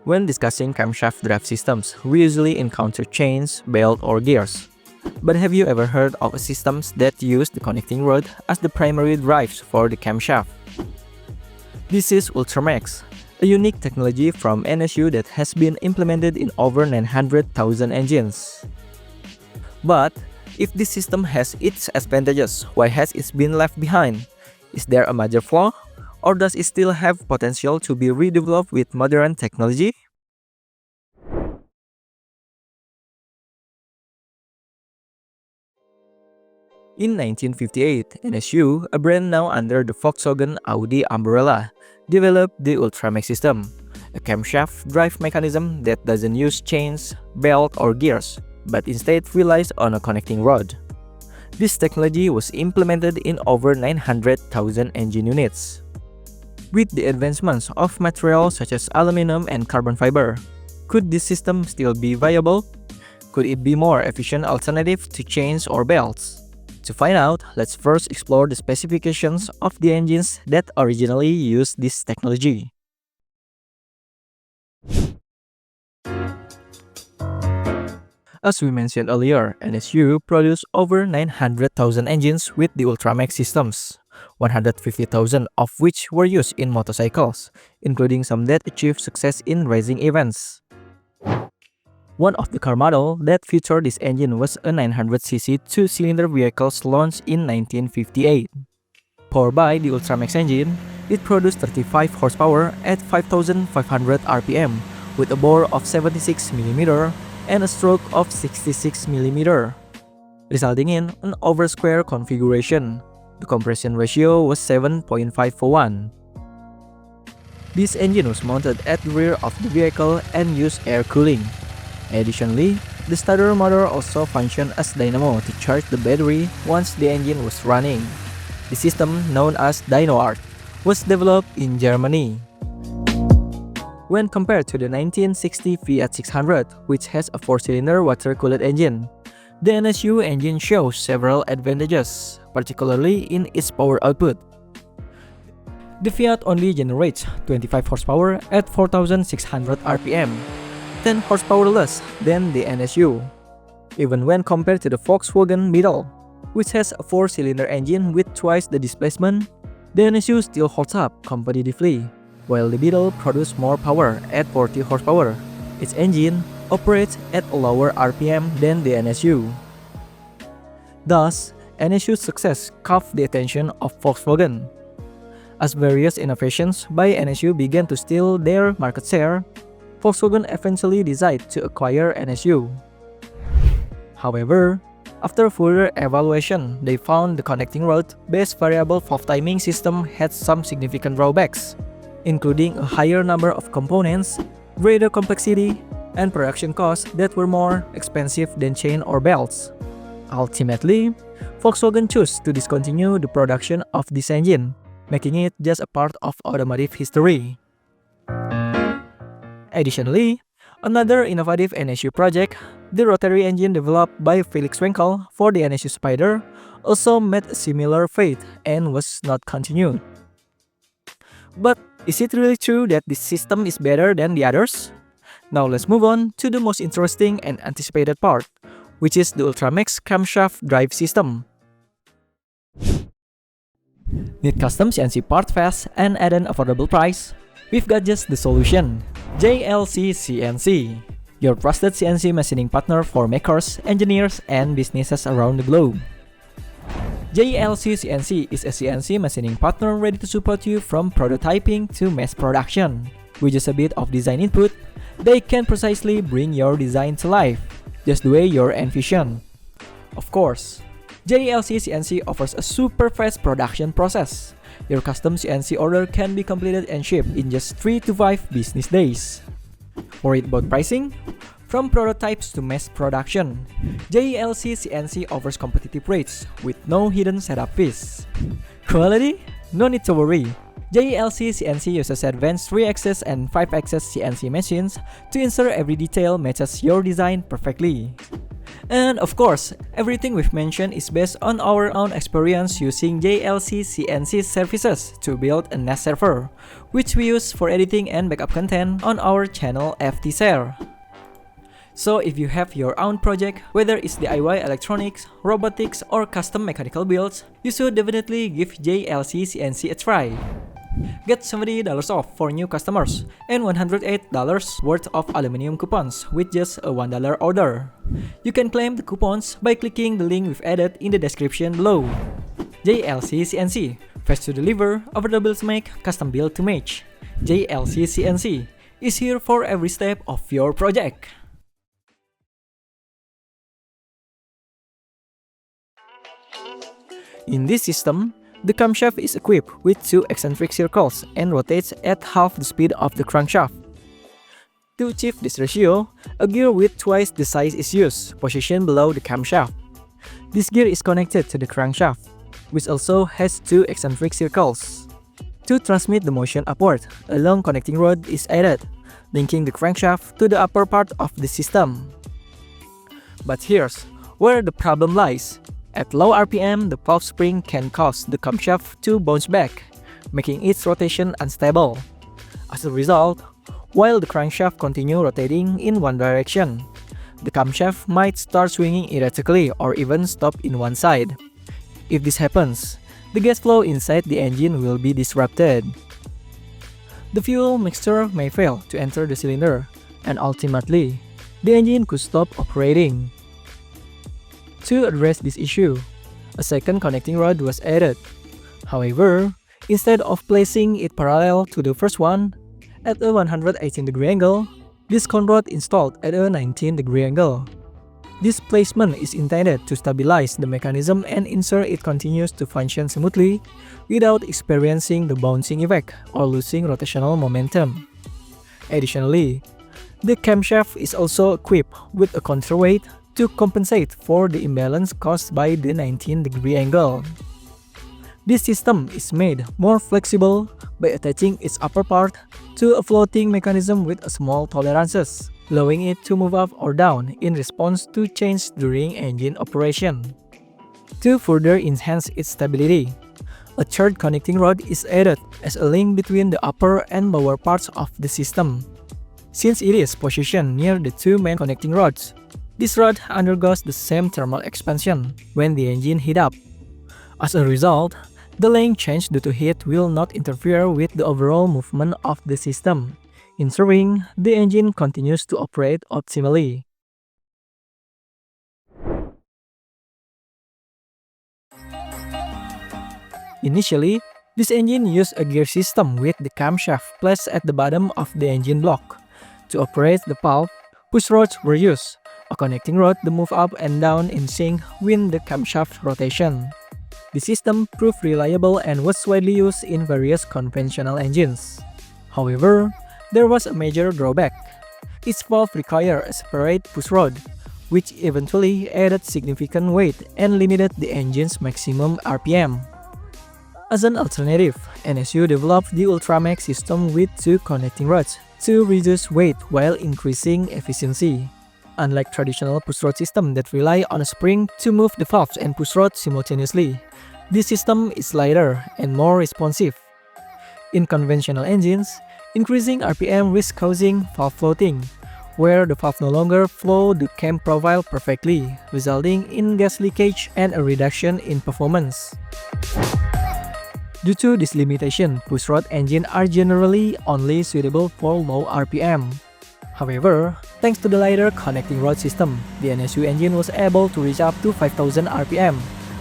When discussing camshaft drive systems, we usually encounter chains, belt, or gears. But have you ever heard of systems that use the connecting rod as the primary drives for the camshaft? This is Ultramax, a unique technology from NSU that has been implemented in over 900,000 engines. But if this system has its advantages, why has it been left behind? Is there a major flaw? Or does it still have potential to be redeveloped with modern technology? In 1958, NSU, a brand now under the Volkswagen Audi umbrella, developed the Ultramax system, a camshaft drive mechanism that doesn't use chains, belt, or gears, but instead relies on a connecting rod. This technology was implemented in over 900,000 engine units. With the advancements of materials such as aluminum and carbon fiber, could this system still be viable? Could it be more efficient alternative to chains or belts? To find out, let's first explore the specifications of the engines that originally used this technology. As we mentioned earlier, NSU produced over 900,000 engines with the Ultramax systems, 150,000 of which were used in motorcycles, including some that achieved success in racing events. One of the car models that featured this engine was a 900cc two-cylinder vehicle launched in 1958. Powered by the Ultramax engine, it produced 35 horsepower at 5,500 rpm with a bore of 76mm and a stroke of 66mm, resulting in an over-square configuration. The compression ratio was 7.5:1. This engine was mounted at the rear of the vehicle and used air cooling. Additionally, the starter motor also functioned as dynamo to charge the battery once the engine was running. The system, known as DynoArt, was developed in Germany. When compared to the 1960 Fiat 600, which has a 4-cylinder water-cooled engine, the NSU engine shows several advantages, particularly in its power output. The Fiat only generates 25 horsepower at 4,600 rpm, 10 horsepower less than the NSU. Even when compared to the Volkswagen Beetle, which has a 4-cylinder engine with twice the displacement, the NSU still holds up competitively, while the Beetle produces more power at 40 horsepower. Its engine operates at a lower RPM than the NSU. Thus, NSU's success caught the attention of Volkswagen. As various innovations by NSU began to steal their market share, Volkswagen eventually decided to acquire NSU. However, after further evaluation, they found the connecting rod-based variable valve timing system had some significant drawbacks, including a higher number of components, greater complexity, and production costs that were more expensive than chain or belts. Ultimately, Volkswagen chose to discontinue the production of this engine, making it just a part of automotive history. Additionally, another innovative NSU project, the rotary engine developed by Felix Wankel for the NSU Spider, also met a similar fate and was not continued. But is it really true that this system is better than the others? Now let's move on to the most interesting and anticipated part, which is the Ultramax camshaft drive system. Need custom CNC part fast and at an affordable price? We've got just the solution. JLC CNC, your trusted CNC machining partner for makers, engineers, and businesses around the globe. JLC CNC is a CNC machining partner ready to support you from prototyping to mass production. With just a bit of design input, they can precisely bring your design to life, just the way you're envisioned. Of course, JLC CNC offers a super fast production process. Your custom CNC order can be completed and shipped in just 3 to 5 business days. Worried about pricing? From prototypes to mass production, JLC CNC offers competitive rates with no hidden setup fees. Quality? No need to worry. JLC CNC uses advanced 3-axis and 5-axis CNC machines to ensure every detail matches your design perfectly. And of course, everything we've mentioned is based on our own experience using JLC CNC services to build a NAS server, which we use for editing and backup content on our channel FTShare. So if you have your own project, whether it's DIY electronics, robotics, or custom mechanical builds, you should definitely give JLC CNC a try. Get $70 off for new customers and $108 worth of aluminum coupons with just a $1 order. You can claim the coupons by clicking the link we've added in the description below. JLC CNC, fast to deliver, affordable to make, custom build to match. JLC CNC is here for every step of your project. In this system, the camshaft is equipped with two eccentric circles and rotates at half the speed of the crankshaft. To achieve this ratio, a gear with twice the size is used, positioned below the camshaft. This gear is connected to the crankshaft, which also has two eccentric circles. To transmit the motion upward, a long connecting rod is added, linking the crankshaft to the upper part of the system. But here's where the problem lies. At low RPM, the valve spring can cause the camshaft to bounce back, making its rotation unstable. As a result, while the crankshaft continues rotating in one direction, the camshaft might start swinging erratically or even stop in one side. If this happens, the gas flow inside the engine will be disrupted. The fuel mixture may fail to enter the cylinder, and ultimately, the engine could stop operating. To address this issue, a second connecting rod was added. However, instead of placing it parallel to the first one at a 118-degree angle, this conrod installed at a 19-degree angle. This placement is intended to stabilize the mechanism and ensure it continues to function smoothly without experiencing the bouncing effect or losing rotational momentum. Additionally, the camshaft is also equipped with a counterweight to compensate for the imbalance caused by the 19-degree angle. This system is made more flexible by attaching its upper part to a floating mechanism with small tolerances, allowing it to move up or down in response to change during engine operation. To further enhance its stability, a third connecting rod is added as a link between the upper and lower parts of the system. Since it is positioned near the two main connecting rods, this rod undergoes the same thermal expansion when the engine heats up. As a result, the length change due to heat will not interfere with the overall movement of the system, ensuring the engine continues to operate optimally. Initially, this engine used a gear system with the camshaft placed at the bottom of the engine block. To operate the valve, push rods were used, a connecting rod to move up and down in sync with the camshaft rotation. The system proved reliable and was widely used in various conventional engines. However, there was a major drawback. Its valve required a separate push rod, which eventually added significant weight and limited the engine's maximum RPM. As an alternative, NSU developed the Ultramax system with two connecting rods to reduce weight while increasing efficiency. Unlike traditional pushrod systems that rely on a spring to move the valves and pushrod simultaneously, this system is lighter and more responsive. In conventional engines, increasing RPM risks causing valve floating, where the valve no longer flow the cam profile perfectly, resulting in gas leakage and a reduction in performance. Due to this limitation, pushrod engines are generally only suitable for low RPM. However, thanks to the lighter connecting rod system, the NSU engine was able to reach up to 5000 RPM,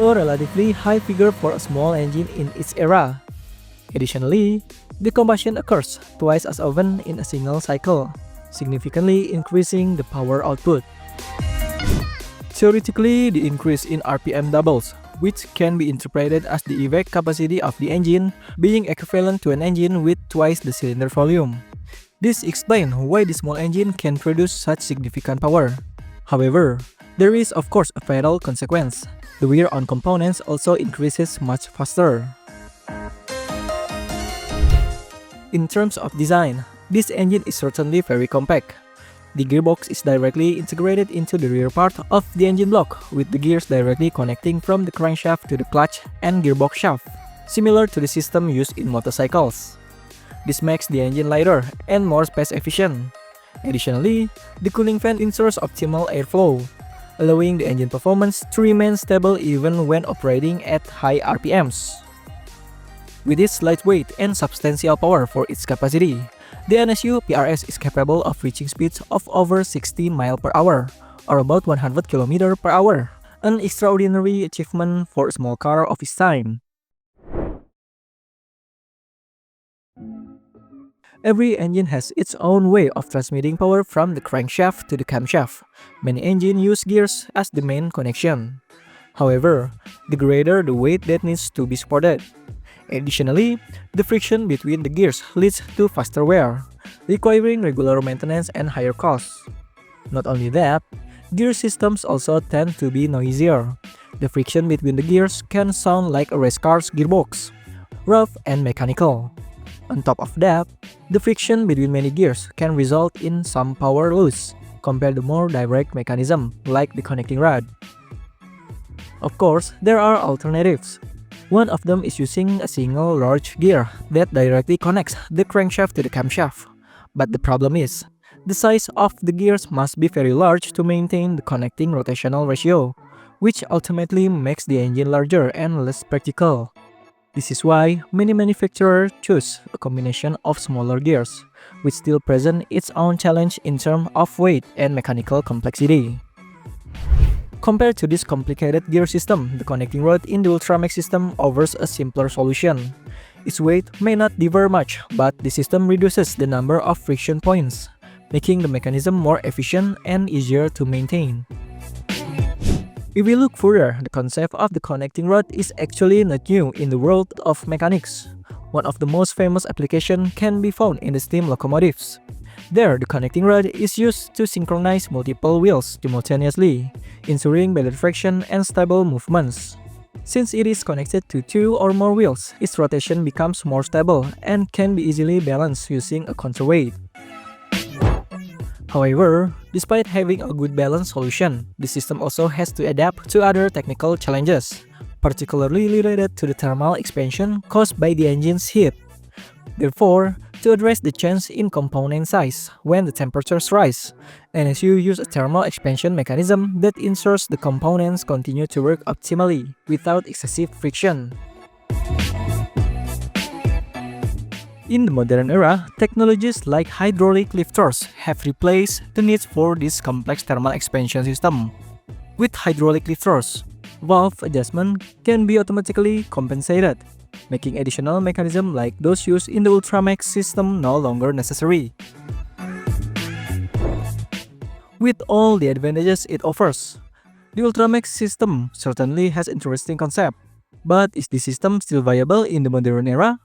a relatively high figure for a small engine in its era. Additionally, the combustion occurs twice as often in a single cycle, significantly increasing the power output. Theoretically, the increase in RPM doubles, which can be interpreted as the effect capacity of the engine being equivalent to an engine with twice the cylinder volume. This explains why the small engine can produce such significant power. However, there is of course a fatal consequence. The wear on components also increases much faster. In terms of design, this engine is certainly very compact. The gearbox is directly integrated into the rear part of the engine block, with the gears directly connecting from the crankshaft to the clutch and gearbox shaft, similar to the system used in motorcycles. This makes the engine lighter and more space efficient. Additionally, the cooling fan ensures optimal airflow, allowing the engine performance to remain stable even when operating at high RPMs. With its lightweight and substantial power for its capacity, the NSU PRS is capable of reaching speeds of over 60 mph, or about 100 km/h, an extraordinary achievement for a small car of its time. Every engine has its own way of transmitting power from the crankshaft to the camshaft. Many engines use gears as the main connection. However, the greater the weight that needs to be supported. Additionally, the friction between the gears leads to faster wear, requiring regular maintenance and higher costs. Not only that, gear systems also tend to be noisier. The friction between the gears can sound like a race car's gearbox, rough and mechanical. On top of that, the friction between many gears can result in some power loss compared to more direct mechanism like the connecting rod. Of course, there are alternatives. One of them is using a single large gear that directly connects the crankshaft to the camshaft. But the problem is, the size of the gears must be very large to maintain the connecting rotational ratio, which ultimately makes the engine larger and less practical. This is why many manufacturers choose a combination of smaller gears, which still present its own challenge in terms of weight and mechanical complexity. Compared to this complicated gear system, the connecting rod in the Ultramax system offers a simpler solution. Its weight may not differ much, but the system reduces the number of friction points, making the mechanism more efficient and easier to maintain. If we look further, the concept of the connecting rod is actually not new in the world of mechanics. One of the most famous applications can be found in the steam locomotives. There, the connecting rod is used to synchronize multiple wheels simultaneously, ensuring better traction and stable movements. Since it is connected to two or more wheels, its rotation becomes more stable and can be easily balanced using a counterweight. However, despite having a good balance solution, the system also has to adapt to other technical challenges, particularly related to the thermal expansion caused by the engine's heat. Therefore, to address the change in component size when the temperatures rise, NSU use a thermal expansion mechanism that ensures the components continue to work optimally without excessive friction. In the modern era, technologies like hydraulic lifters have replaced the need for this complex thermal expansion system. With hydraulic lifters, valve adjustment can be automatically compensated, making additional mechanisms like those used in the Ultramax system no longer necessary. With all the advantages it offers, the Ultramax system certainly has interesting concept. But is the system still viable in the modern era?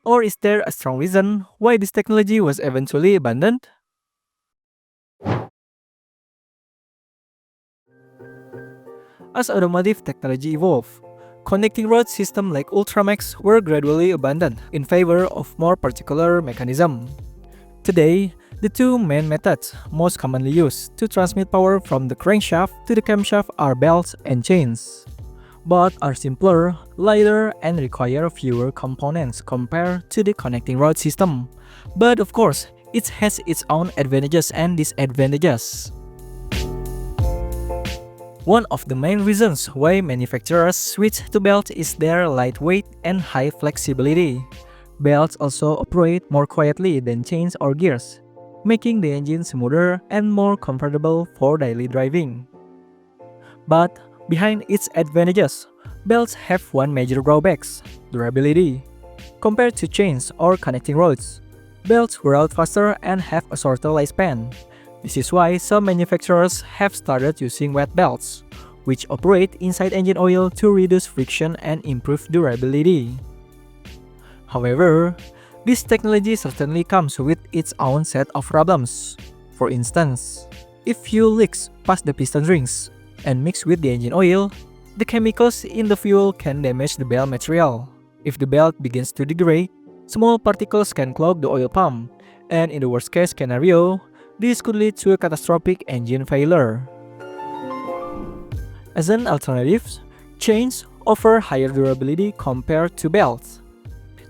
Or is there a strong reason why this technology was eventually abandoned? As automotive technology evolved, connecting rod systems like Ultramax were gradually abandoned in favor of more particular mechanisms. Today, the two main methods most commonly used to transmit power from the crankshaft to the camshaft are belts and chains. Both are simpler, lighter, and require fewer components compared to the connecting rod system. But of course, it has its own advantages and disadvantages. One of the main reasons why manufacturers switch to belts is their lightweight and high flexibility. Belts also operate more quietly than chains or gears, making the engine smoother and more comfortable for daily driving. But behind its advantages, belts have one major drawback: durability. Compared to chains or connecting rods, belts wear out faster and have a shorter lifespan. This is why some manufacturers have started using wet belts, which operate inside engine oil to reduce friction and improve durability. However, this technology certainly comes with its own set of problems. For instance, if fuel leaks past the piston rings and mix with the engine oil, the chemicals in the fuel can damage the belt material. If the belt begins to degrade, small particles can clog the oil pump, and in the worst case scenario, This could lead to a catastrophic engine failure. As an alternative, chains offer higher durability compared to belts.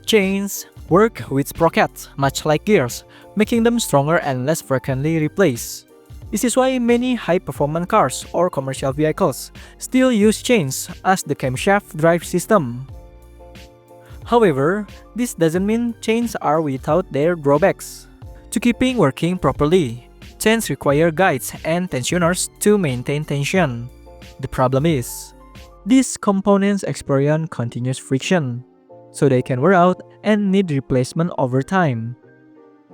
Chains work with sprockets, much like gears, making them stronger and less frequently replaced. This is why many high-performance cars or commercial vehicles still use chains as the camshaft drive system. However, this doesn't mean chains are without their drawbacks. To keeping working properly, chains require guides and tensioners to maintain tension. The problem is, these components experience continuous friction, so they can wear out and need replacement over time.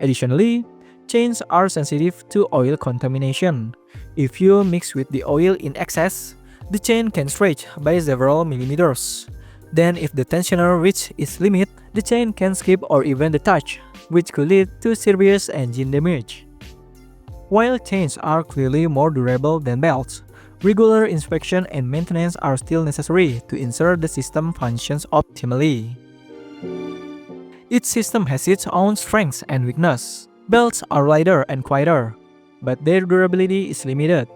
Additionally, chains are sensitive to oil contamination. If you mix with the oil in excess, the chain can stretch by several millimeters. Then if the tensioner reaches its limit, the chain can skip or even detach, which could lead to serious engine damage. While chains are clearly more durable than belts, regular inspection and maintenance are still necessary to ensure the system functions optimally. Each system has its own strengths and weaknesses. Belts are lighter and quieter, but their durability is limited.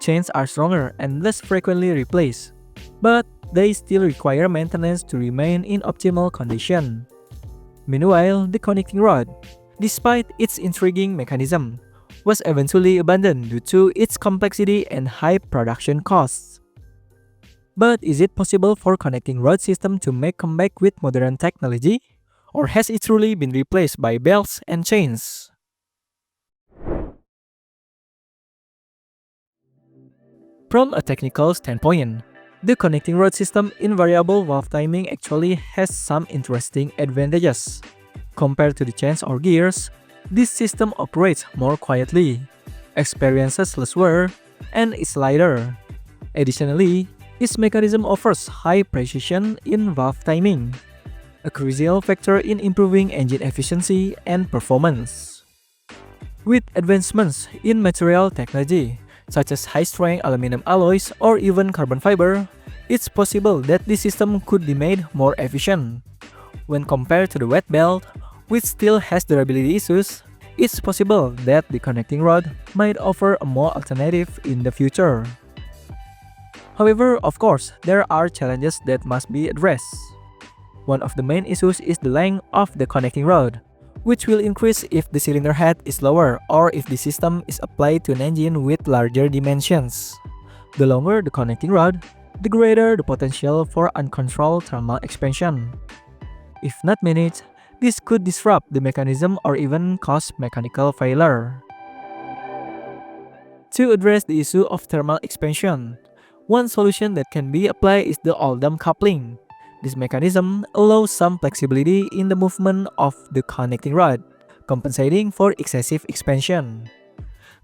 Chains are stronger and less frequently replaced, but they still require maintenance to remain in optimal condition. Meanwhile, the connecting rod, despite its intriguing mechanism, was eventually abandoned due to its complexity and high production costs. But is it possible for connecting rod system to make comeback with modern technology? Or has it truly been replaced by belts and chains? From a technical standpoint, the connecting rod system in variable valve timing actually has some interesting advantages. Compared to the chains or gears, this system operates more quietly, experiences less wear, and is lighter. Additionally, its mechanism offers high precision in valve timing, a crucial factor in improving engine efficiency and performance. With advancements in material technology, such as high-strength aluminum alloys or even carbon fiber, it's possible that this system could be made more efficient. When compared to the wet belt, which still has durability issues, it's possible that the connecting rod might offer a more alternative in the future. However, of course, there are challenges that must be addressed. One of the main issues is the length of the connecting rod, which will increase if the cylinder head is lower or if the system is applied to an engine with larger dimensions. The longer the connecting rod, the greater the potential for uncontrolled thermal expansion. If not managed, this could disrupt the mechanism or even cause mechanical failure. To address the issue of thermal expansion, one solution that can be applied is the Oldham coupling. This mechanism allows some flexibility in the movement of the connecting rod, compensating for excessive expansion.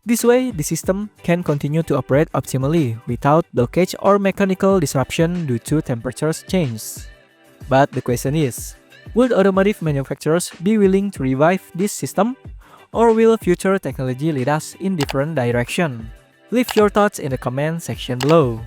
This way, the system can continue to operate optimally without blockage or mechanical disruption due to temperature change. But the question is, will automotive manufacturers be willing to revive this system? Or will future technology lead us in different direction? Leave your thoughts in the comment section below.